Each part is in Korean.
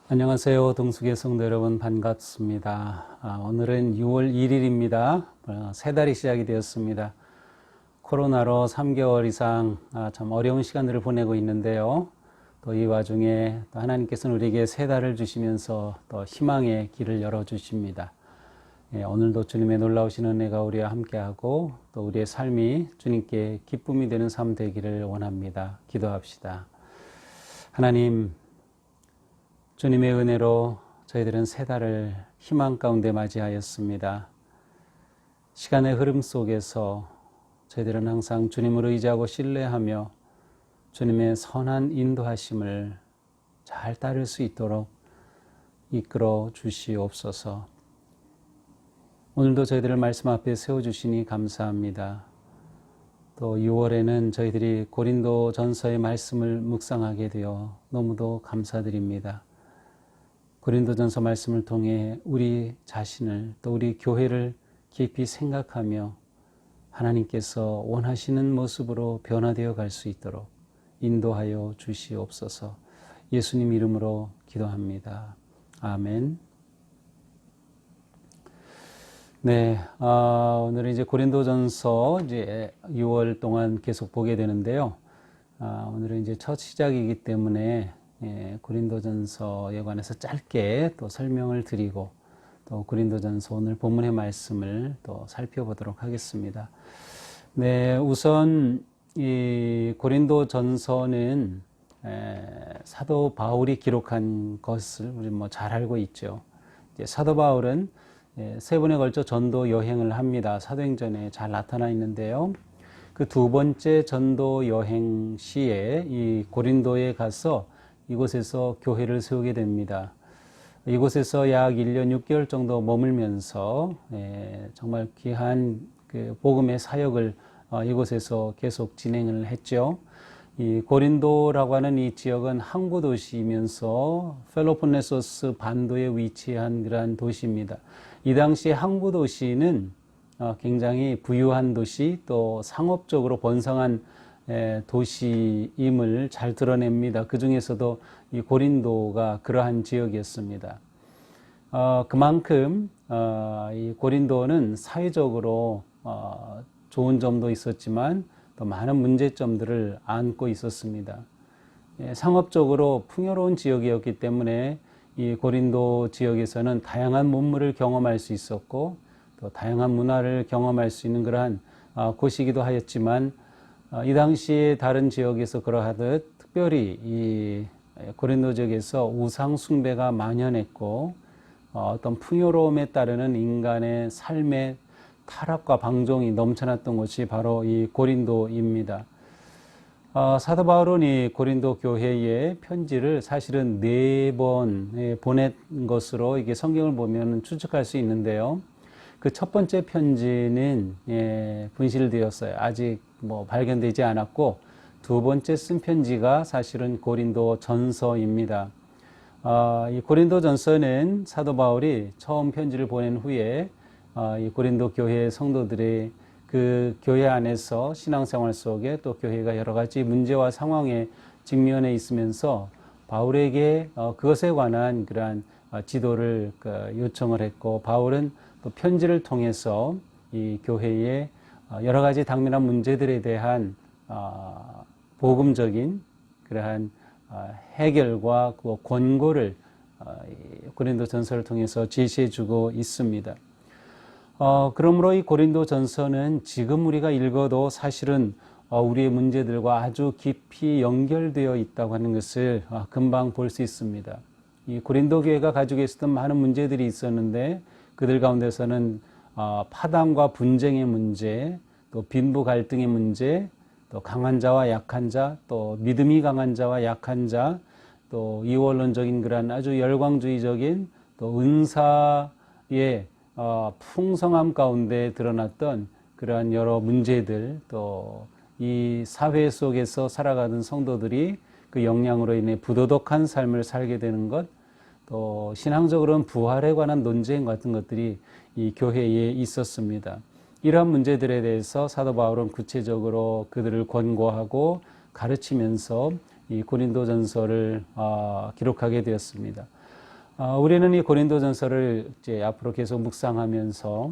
안녕하세요. 동숙의 성도 여러분 반갑습니다. 오늘은 6월 1일입니다. 새 달이 시작이 되었습니다. 코로나로 3개월 이상 참 어려운 시간들을 보내고 있는데요. 또 이 와중에 또 하나님께서는 우리에게 새 달을 주시면서 또 희망의 길을 열어주십니다. 오늘도 주님의 놀라우신 은혜가 우리와 함께하고 또 우리의 삶이 주님께 기쁨이 되는 삶 되기를 원합니다. 기도합시다. 하나님, 주님의 은혜로 저희들은 새 달을 희망 가운데 맞이하였습니다. 시간의 흐름 속에서 저희들은 항상 주님을 의지하고 신뢰하며 주님의 선한 인도하심을 잘 따를 수 있도록 이끌어 주시옵소서. 오늘도 저희들을 말씀 앞에 세워주시니 감사합니다. 또 6월에는 저희들이 고린도 전서의 말씀을 묵상하게 되어 너무도 감사드립니다. 고린도전서 말씀을 통해 우리 자신을 또 우리 교회를 깊이 생각하며 하나님께서 원하시는 모습으로 변화되어 갈 수 있도록 인도하여 주시옵소서. 예수님 이름으로 기도합니다. 아멘. 네, 오늘은 이제 고린도전서 이제 6월 동안 계속 보게 되는데요. 오늘은 이제 첫 시작이기 때문에 고린도전서에 관해서 짧게 또 설명을 드리고 또 고린도전서 오늘 본문의 말씀을 또 살펴보도록 하겠습니다. 네, 우선 이 고린도전서는 사도 바울이 기록한 것을 우리 잘 알고 있죠. 이제 사도 바울은 세 번에 걸쳐 전도 여행을 합니다. 사도행전에 잘 나타나 있는데요. 그 두 번째 전도 여행 시에 이 고린도에 가서 이곳에서 교회를 세우게 됩니다. 이곳에서 약 1년 6개월 정도 머물면서 정말 귀한 그 복음의 사역을 이곳에서 계속 진행을 했죠. 이 고린도라고 하는 이 지역은 항구 도시이면서 펠로폰네소스 반도에 위치한 그러한 도시입니다. 이 당시 항구 도시는 굉장히 부유한 도시 또 상업적으로 번성한 도시임을 잘 드러냅니다. 그 중에서도 이 고린도가 그러한 지역이었습니다. 그만큼 이 고린도는 사회적으로 좋은 점도 있었지만 또 많은 문제점들을 안고 있었습니다. 상업적으로 풍요로운 지역이었기 때문에 이 고린도 지역에서는 다양한 문물을 경험할 수 있었고 또 다양한 문화를 경험할 수 있는 그러한 곳이기도 하였지만 이 당시에 다른 지역에서 그러하듯 특별히 이 고린도 지역에서 우상 숭배가 만연했고 어떤 풍요로움에 따르는 인간의 삶의 타락과 방종이 넘쳐났던 곳이 바로 이 고린도입니다. 사도 바울은 이 고린도 교회에 편지를 사실은 4번 보낸 것으로 이게 성경을 보면 추측할 수 있는데요. 그 첫 번째 편지는 분실되었어요. 아직 발견되지 않았고 두 번째 쓴 편지가 사실은 고린도 전서입니다. 이 고린도 전서는 사도 바울이 처음 편지를 보낸 후에 이 고린도 교회 성도들의 그 교회 안에서 신앙생활 속에 또 교회가 여러 가지 문제와 상황에 직면해 있으면서 바울에게 그것에 관한 그러한 지도를 요청을 했고 바울은 또 편지를 통해서 이 교회의 여러 가지 당면한 문제들에 대한 복음적인 그러한 해결과 그 권고를 고린도 전서를 통해서 제시해 주고 있습니다. 그러므로 이 고린도 전서는 지금 우리가 읽어도 사실은 우리의 문제들과 아주 깊이 연결되어 있다고 하는 것을 금방 볼 수 있습니다. 이 고린도 교회가 가지고 있었던 많은 문제들이 있었는데 그들 가운데서는 파당과 분쟁의 문제, 또 빈부 갈등의 문제, 또 강한 자와 약한 자, 또 믿음이 강한 자와 약한 자, 또 이원론적인 그러한 아주 열광주의적인 또 은사의 풍성함 가운데 드러났던 그러한 여러 문제들, 또 이 사회 속에서 살아가던 성도들이 그 영향으로 인해 부도덕한 삶을 살게 되는 것, 또 신앙적으로는 부활에 관한 논쟁 같은 것들이 이 교회에 있었습니다. 이러한 문제들에 대해서 사도 바울은 구체적으로 그들을 권고하고 가르치면서 이 고린도전서를 기록하게 되었습니다. 우리는 이 고린도전서를 이제 앞으로 계속 묵상하면서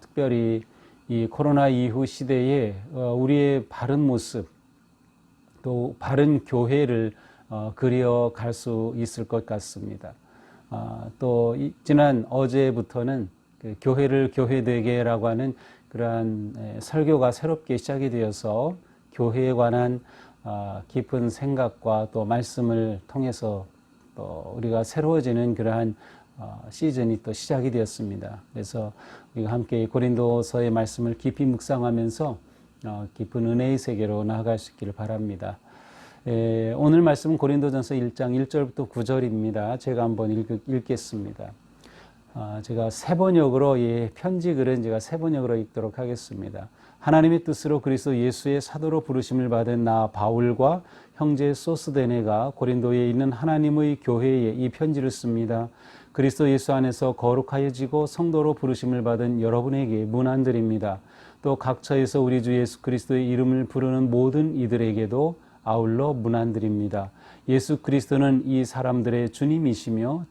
특별히 이 코로나 이후 시대에 우리의 바른 모습, 또 바른 교회를 그려갈 수 있을 것 같습니다. 또 지난 어제부터는 그 교회를 교회되게라고 하는 그러한 설교가 새롭게 시작이 되어서 교회에 관한 깊은 생각과 또 말씀을 통해서 또 우리가 새로워지는 그러한 시즌이 또 시작이 되었습니다. 그래서 우리가 함께 고린도서의 말씀을 깊이 묵상하면서 깊은 은혜의 세계로 나아갈 수 있기를 바랍니다. 오늘 말씀은 고린도전서 1장 1절부터 9절입니다. 제가 한번 읽겠습니다. 제가 세 번역으로 이 편지 글은 제가 세 번역으로 읽도록 하겠습니다. 하나님의 뜻으로 그리스도 예수의 사도로 부르심을 받은 나 바울과 형제 소스데네가 고린도에 있는 하나님의 교회에 이 편지를 씁니다. 그리스도 예수 안에서 거룩하여지고 성도로 부르심을 받은 여러분에게 문안드립니다. 또 각처에서 우리 주 예수 그리스도의 이름을 부르는 모든 이들에게도 아울러 문안드립니다. 예수 그리스도는 이 사람들의 주님이시며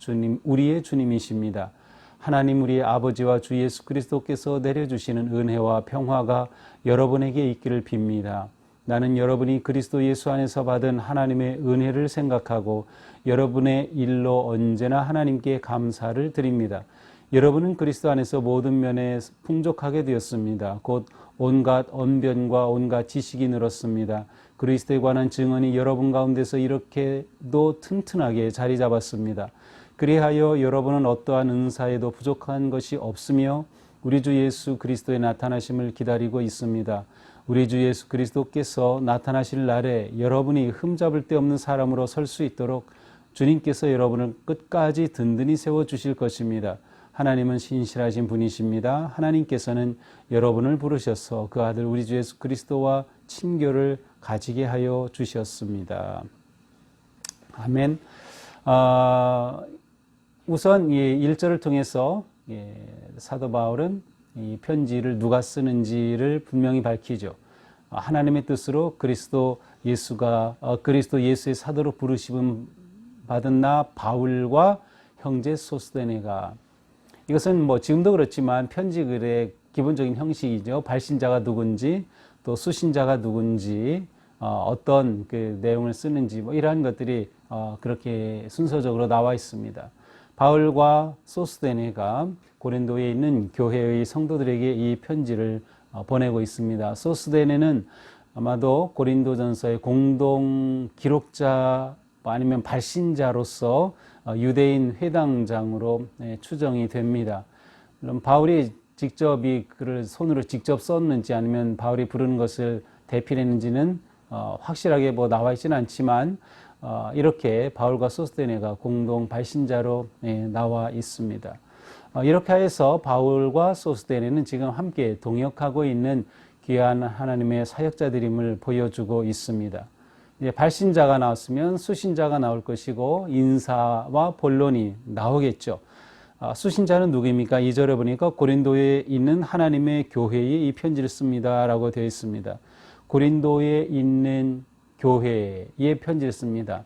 우리의 주님이십니다. 하나님 우리의 아버지와 주 예수 그리스도께서 내려주시는 은혜와 평화가 여러분에게 있기를 빕니다. 나는 여러분이 그리스도 예수 안에서 받은 하나님의 은혜를 생각하고 여러분의 일로 언제나 하나님께 감사를 드립니다. 여러분은 그리스도 안에서 모든 면에 풍족하게 되었습니다. 곧 온갖 언변과 온갖 지식이 늘었습니다. 그리스도에 관한 증언이 여러분 가운데서 이렇게도 튼튼하게 자리 잡았습니다. 그리하여 여러분은 어떠한 은사에도 부족한 것이 없으며 우리 주 예수 그리스도의 나타나심을 기다리고 있습니다. 우리 주 예수 그리스도께서 나타나실 날에 여러분이 흠잡을 데 없는 사람으로 설 수 있도록 주님께서 여러분을 끝까지 든든히 세워주실 것입니다. 하나님은 신실하신 분이십니다. 하나님께서는 여러분을 부르셔서 그 아들 우리 주 예수 그리스도와 친교를 가지게 하여 주셨습니다. 아멘. 우선 이 1절을 통해서 사도 바울은 이 편지를 누가 쓰는지를 분명히 밝히죠. 하나님의 뜻으로 그리스도 예수의 사도로 부르심 받은 나 바울과 형제 소스데네가, 이것은 뭐 지금도 그렇지만 편지 글의 기본적인 형식이죠. 발신자가 누군지, 또 수신자가 누군지, 어떤 그 내용을 쓰는지 뭐 이러한 것들이 그렇게 순서적으로 나와 있습니다. 바울과 소스데네가 고린도에 있는 교회의 성도들에게 이 편지를 보내고 있습니다. 소스데네는 아마도 고린도전서의 공동 기록자 아니면 발신자로서 유대인 회당장으로 추정이 됩니다. 물론 바울이 직접 이 글을 손으로 직접 썼는지 아니면 바울이 부르는 것을 대필했는지는 확실하게 뭐 나와 있지는 않지만 이렇게 바울과 소스데네가 공동 발신자로 나와 있습니다. 이렇게 해서 바울과 소스데네는 지금 함께 동역하고 있는 귀한 하나님의 사역자들임을 보여주고 있습니다. 이제 발신자가 나왔으면 수신자가 나올 것이고 인사와 본론이 나오겠죠. 수신자는 누구입니까? 2절에 보니까 고린도에 있는 하나님의 교회에 이 편지를 씁니다 라고 되어 있습니다. 고린도에 있는 교회에 편지를 씁니다.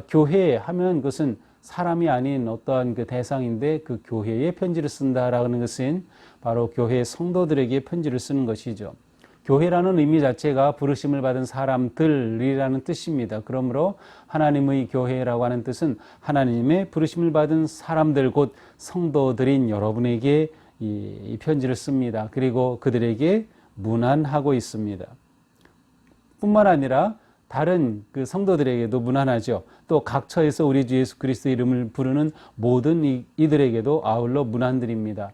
교회 하면 그것은 사람이 아닌 어떠한 그 대상인데 그 교회에 편지를 쓴다라는 것은 바로 교회 성도들에게 편지를 쓰는 것이죠. 교회라는 의미 자체가 부르심을 받은 사람들이라는 뜻입니다. 그러므로 하나님의 교회라고 하는 뜻은 하나님의 부르심을 받은 사람들, 곧 성도들인 여러분에게 이 편지를 씁니다. 그리고 그들에게 문안하고 있습니다. 뿐만 아니라 다른 그 성도들에게도 문안하죠. 또 각처에서 우리 주 예수 그리스도 이름을 부르는 모든 이들에게도 아울러 문안드립니다.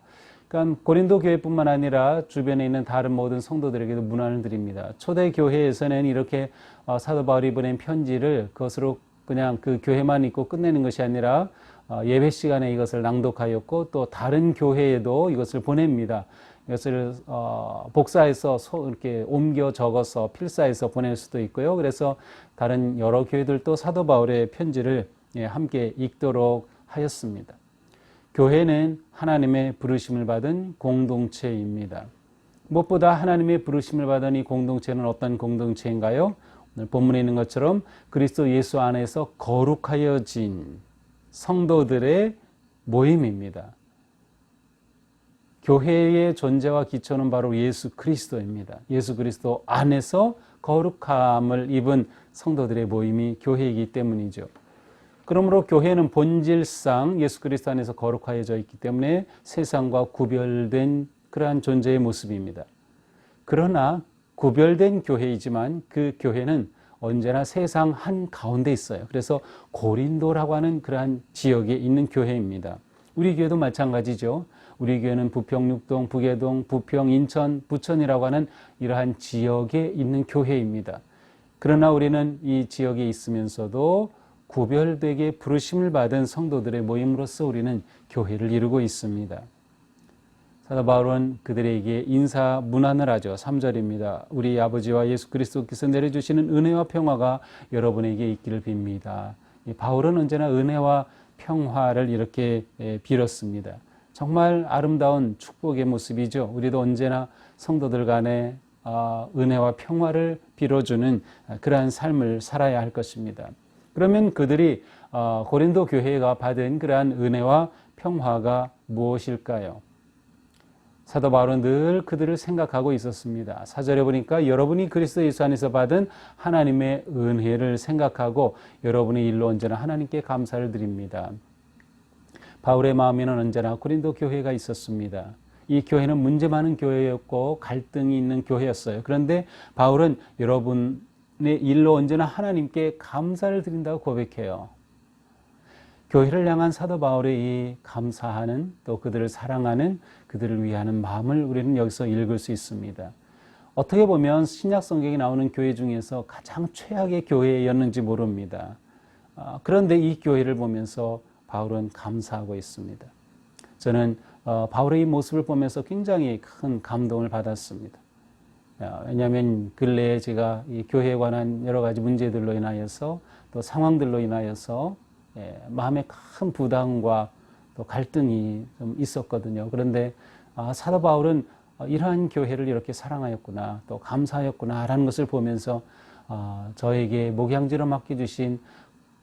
그러니까 고린도 교회뿐만 아니라 주변에 있는 다른 모든 성도들에게도 문안을 드립니다. 초대 교회에서는 이렇게 사도 바울이 보낸 편지를 그것으로 그냥 그 교회만 읽고 끝내는 것이 아니라 예배 시간에 이것을 낭독하였고 또 다른 교회에도 이것을 보냅니다. 이것을 복사해서 이렇게 옮겨 적어서 필사해서 보낼 수도 있고요. 그래서 다른 여러 교회들도 사도 바울의 편지를 함께 읽도록 하였습니다. 교회는 하나님의 부르심을 받은 공동체입니다. 무엇보다 하나님의 부르심을 받은 이 공동체는 어떤 공동체인가요? 오늘 본문에 있는 것처럼 그리스도 예수 안에서 거룩하여진 성도들의 모임입니다. 교회의 존재와 기초는 바로 예수 그리스도입니다. 예수 그리스도 안에서 거룩함을 입은 성도들의 모임이 교회이기 때문이죠. 그러므로 교회는 본질상 예수 그리스도 안에서 거룩하여져 있기 때문에 세상과 구별된 그러한 존재의 모습입니다. 그러나 구별된 교회이지만 그 교회는 언제나 세상 한가운데 있어요. 그래서 고린도라고 하는 그러한 지역에 있는 교회입니다. 우리 교회도 마찬가지죠. 우리 교회는 부평 육동, 북해동, 부평, 인천, 부천이라고 하는 이러한 지역에 있는 교회입니다. 그러나 우리는 이 지역에 있으면서도 구별되게 부르심을 받은 성도들의 모임으로서 우리는 교회를 이루고 있습니다. 사도 바울은 그들에게 인사 문안을 하죠. 3절입니다. 우리 아버지와 예수 그리스도께서 내려주시는 은혜와 평화가 여러분에게 있기를 빕니다. 바울은 언제나 은혜와 평화를 이렇게 빌었습니다. 정말 아름다운 축복의 모습이죠. 우리도 언제나 성도들 간에 은혜와 평화를 빌어주는 그러한 삶을 살아야 할 것입니다. 그러면 그들이 고린도 교회가 받은 그러한 은혜와 평화가 무엇일까요? 사도 바울은 늘 그들을 생각하고 있었습니다. 4절에 보니까 여러분이 그리스도 예수 안에서 받은 하나님의 은혜를 생각하고 여러분의 일로 언제나 하나님께 감사를 드립니다. 바울의 마음에는 언제나 고린도 교회가 있었습니다. 이 교회는 문제 많은 교회였고 갈등이 있는 교회였어요. 그런데 바울은 여러분의 일로 언제나 하나님께 감사를 드린다고 고백해요. 교회를 향한 사도 바울의 이 감사하는 또 그들을 사랑하는 그들을 위하는 마음을 우리는 여기서 읽을 수 있습니다. 어떻게 보면 신약 성경에 나오는 교회 중에서 가장 최악의 교회였는지 모릅니다. 그런데 이 교회를 보면서 바울은 감사하고 있습니다. 저는 바울의 이 모습을 보면서 굉장히 큰 감동을 받았습니다. 왜냐하면 근래에 제가 이 교회에 관한 여러 가지 문제들로 인하여서 또 상황들로 인하여서 마음에 큰 부담과 또 갈등이 좀 있었거든요. 그런데 사도 바울은 이러한 교회를 이렇게 사랑하였구나, 또 감사하였구나라는 것을 보면서 저에게 목양지로 맡겨주신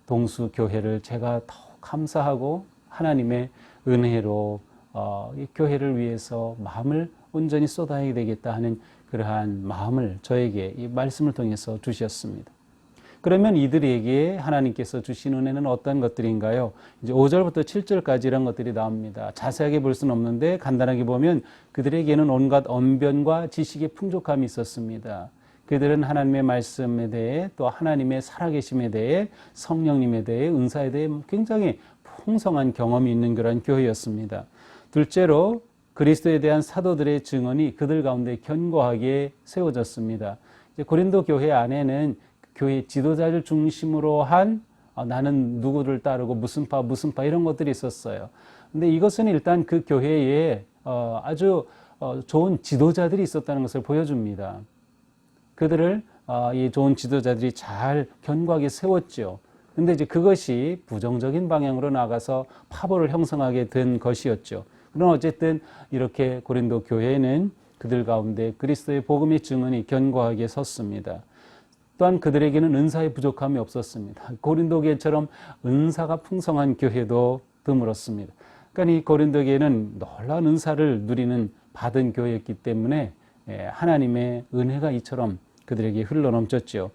동수 교회를 제가 더욱 감사하고 하나님의 은혜로 이 교회를 위해서 마음을 온전히 쏟아야 되겠다 하는 그러한 마음을 저에게 이 말씀을 통해서 주셨습니다. 그러면 이들에게 하나님께서 주신 은혜는 어떤 것들인가요? 이제 5절부터 7절까지 이런 것들이 나옵니다. 자세하게 볼 수는 없는데 간단하게 보면 그들에게는 온갖 언변과 지식의 풍족함이 있었습니다. 그들은 하나님의 말씀에 대해 또 하나님의 살아계심에 대해 성령님에 대해 은사에 대해 굉장히 풍성한 경험이 있는 그런 교회였습니다. 둘째로 그리스도에 대한 사도들의 증언이 그들 가운데 견고하게 세워졌습니다. 이제 고린도 교회 안에는 교회 지도자를 중심으로 한 나는 누구를 따르고 무슨 파 이런 것들이 있었어요. 근데 이것은 일단 그 교회에 아주 좋은 지도자들이 있었다는 것을 보여줍니다. 그들을 이 좋은 지도자들이 잘 견고하게 세웠죠. 근데 이제 그것이 부정적인 방향으로 나가서 파벌을 형성하게 된 것이었죠. 그러나 어쨌든 이렇게 고린도 교회는 그들 가운데 그리스도의 복음의 증언이 견고하게 섰습니다. 또한 그들에게는 은사의 부족함이 없었습니다. 고린도 교회처럼 은사가 풍성한 교회도 드물었습니다. 그러니까 이 고린도 교회는 놀라운 은사를 누리는 받은 교회였기 때문에 하나님의 은혜가 이처럼 그들에게 흘러넘쳤죠.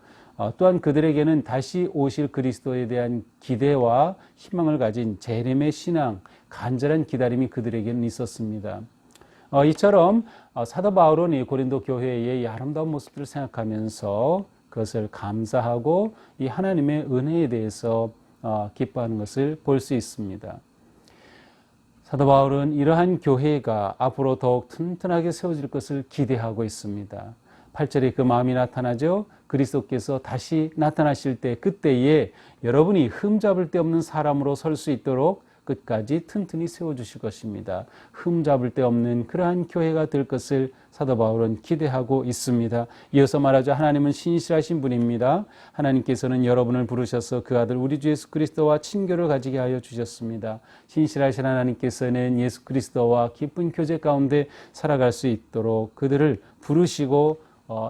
또한 그들에게는 다시 오실 그리스도에 대한 기대와 희망을 가진 재림의 신앙, 간절한 기다림이 그들에게는 있었습니다. 이처럼 사도 바울은 이 고린도 교회의 이 아름다운 모습들을 생각하면서 그것을 감사하고 이 하나님의 은혜에 대해서 기뻐하는 것을 볼 수 있습니다. 사도 바울은 이러한 교회가 앞으로 더욱 튼튼하게 세워질 것을 기대하고 있습니다. 8절에 그 마음이 나타나죠. 그리스도께서 다시 나타나실 때 그때에 여러분이 흠잡을 데 없는 사람으로 설 수 있도록 끝까지 튼튼히 세워주실 것입니다. 흠잡을 데 없는 그러한 교회가 될 것을 사도 바울은 기대하고 있습니다. 이어서 말하죠. 하나님은 신실하신 분입니다. 하나님께서는 여러분을 부르셔서 그 아들 우리 주 예수 그리스도와 친교를 가지게 하여 주셨습니다. 신실하신 하나님께서는 예수 그리스도와 깊은 교제 가운데 살아갈 수 있도록 그들을 부르시고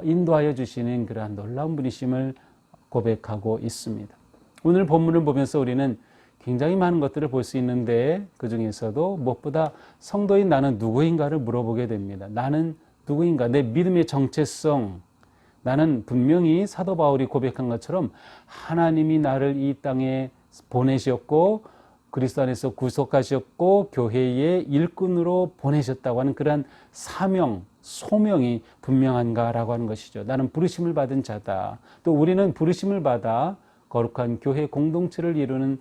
인도하여 주시는 그러한 놀라운 분이심을 고백하고 있습니다. 오늘 본문을 보면서 우리는 굉장히 많은 것들을 볼 수 있는데 그 중에서도 무엇보다 성도인 나는 누구인가를 물어보게 됩니다. 나는 누구인가? 내 믿음의 정체성. 나는 분명히 사도 바울이 고백한 것처럼 하나님이 나를 이 땅에 보내셨고 그리스도 안에서 구속하셨고 교회의 일꾼으로 보내셨다고 하는 그러한 사명, 소명이 분명한가라고 하는 것이죠. 나는 부르심을 받은 자다. 또 우리는 부르심을 받아 거룩한 교회 공동체를 이루는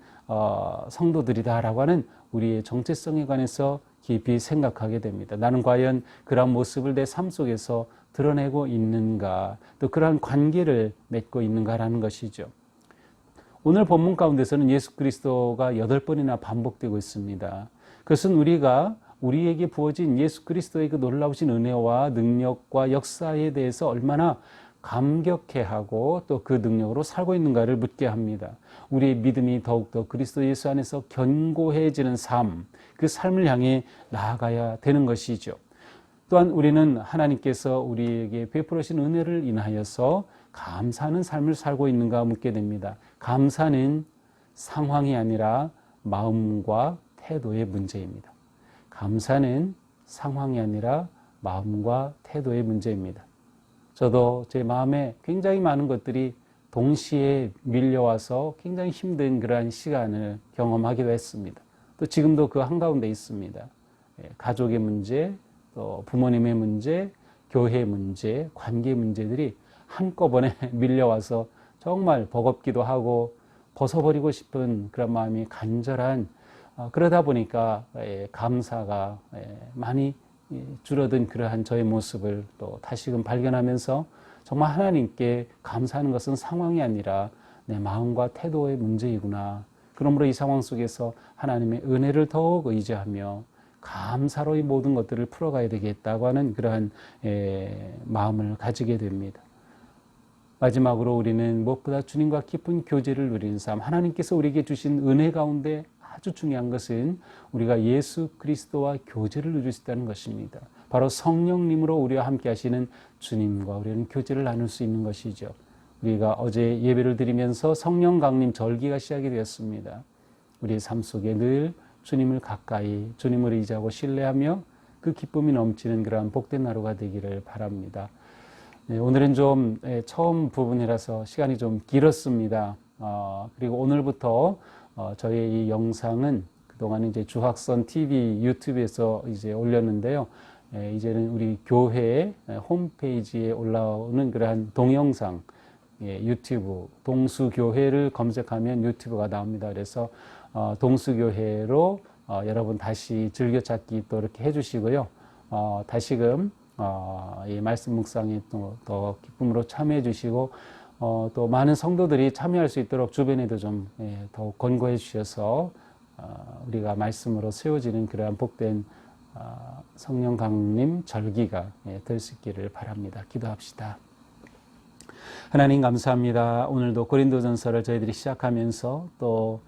성도들이다라고 하는 우리의 정체성에 관해서 깊이 생각하게 됩니다. 나는 과연 그러한 모습을 내 삶 속에서 드러내고 있는가, 또 그러한 관계를 맺고 있는가라는 것이죠. 오늘 본문 가운데서는 예수 그리스도가 8번이나 반복되고 있습니다. 그것은 우리가 우리에게 부어진 예수 그리스도의 그 놀라우신 은혜와 능력과 역사에 대해서 얼마나 감격해하고 또 그 능력으로 살고 있는가를 묻게 합니다. 우리의 믿음이 더욱더 그리스도 예수 안에서 견고해지는 삶, 그 삶을 향해 나아가야 되는 것이죠. 또한 우리는 하나님께서 우리에게 베풀으신 은혜를 인하여서 감사하는 삶을 살고 있는가 묻게 됩니다. 감사는 상황이 아니라 마음과 태도의 문제입니다. 감사는 상황이 아니라 마음과 태도의 문제입니다. 저도 제 마음에 굉장히 많은 것들이 동시에 밀려와서 굉장히 힘든 그러한 시간을 경험하기도 했습니다. 또 지금도 그 한가운데 있습니다. 가족의 문제, 또 부모님의 문제, 교회 문제, 관계 문제들이 한꺼번에 밀려와서 정말 버겁기도 하고 벗어버리고 싶은 그런 마음이 간절한, 그러다 보니까 감사가 많이 줄어든 그러한 저의 모습을 또 다시금 발견하면서 정말 하나님께 감사하는 것은 상황이 아니라 내 마음과 태도의 문제이구나. 그러므로 이 상황 속에서 하나님의 은혜를 더욱 의지하며 감사로 이 모든 것들을 풀어가야 되겠다고 하는 그러한 마음을 가지게 됩니다. 마지막으로 우리는 무엇보다 주님과 깊은 교제를 누리는 삶, 하나님께서 우리에게 주신 은혜 가운데 아주 중요한 것은 우리가 예수 그리스도와 교제를 누릴 수 있다는 것입니다. 바로 성령님으로 우리와 함께 하시는 주님과 우리는 교제를 나눌 수 있는 것이죠. 우리가 어제 예배를 드리면서 성령 강림 절기가 시작이 되었습니다. 우리의 삶 속에 늘 주님을 가까이, 주님을 의지하고 신뢰하며 그 기쁨이 넘치는 그러한 복된 하루가 되기를 바랍니다. 네, 오늘은 좀 처음 부분이라서 시간이 좀 길었습니다. 그리고 오늘부터 저희 이 영상은 그동안 이제 주학선 TV 유튜브에서 이제 올렸는데요. 이제는 우리 교회 홈페이지에 올라오는 그러한 동영상, 유튜브, 동수교회를 검색하면 유튜브가 나옵니다. 그래서 동수교회로 여러분 다시 즐겨찾기 또 이렇게 해주시고요. 다시금 이 말씀 묵상에 또 더 기쁨으로 참여해 주시고 또 많은 성도들이 참여할 수 있도록 주변에도 좀 더욱 권고해 주셔서 우리가 말씀으로 세워지는 그러한 복된 성령 강림 절기가 될 수 있기를 바랍니다. 기도합시다. 하나님 감사합니다. 오늘도 고린도전서를 저희들이 시작하면서 또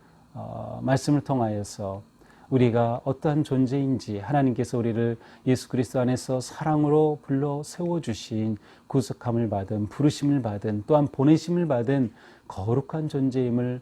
말씀을 통하여서 우리가 어떠한 존재인지 하나님께서 우리를 예수 그리스도 안에서 사랑으로 불러 세워주신 구속함을 받은 부르심을 받은 또한 보내심을 받은 거룩한 존재임을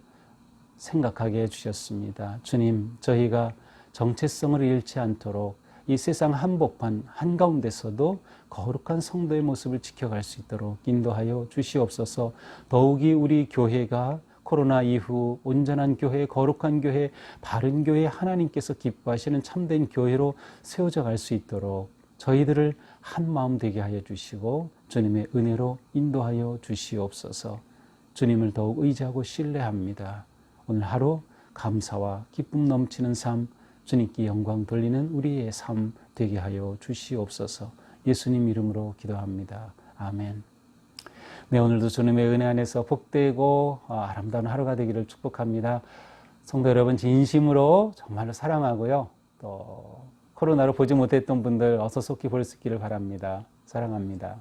생각하게 해주셨습니다. 주님, 저희가 정체성을 잃지 않도록 이 세상 한복판 한가운데서도 거룩한 성도의 모습을 지켜갈 수 있도록 인도하여 주시옵소서. 더욱이 우리 교회가 코로나 이후 온전한 교회, 거룩한 교회, 바른 교회, 하나님께서 기뻐하시는 참된 교회로 세워져 갈 수 있도록 저희들을 한 마음 되게 하여 주시고 주님의 은혜로 인도하여 주시옵소서. 주님을 더욱 의지하고 신뢰합니다. 오늘 하루 감사와 기쁨 넘치는 삶, 주님께 영광 돌리는 우리의 삶 되게 하여 주시옵소서. 예수님 이름으로 기도합니다. 아멘. 네, 오늘도 주님의 은혜 안에서 복되고 아름다운 하루가 되기를 축복합니다. 성도 여러분, 진심으로 정말로 사랑하고요. 또 코로나로 보지 못했던 분들 어서 속히 볼 수 있기를 바랍니다. 사랑합니다.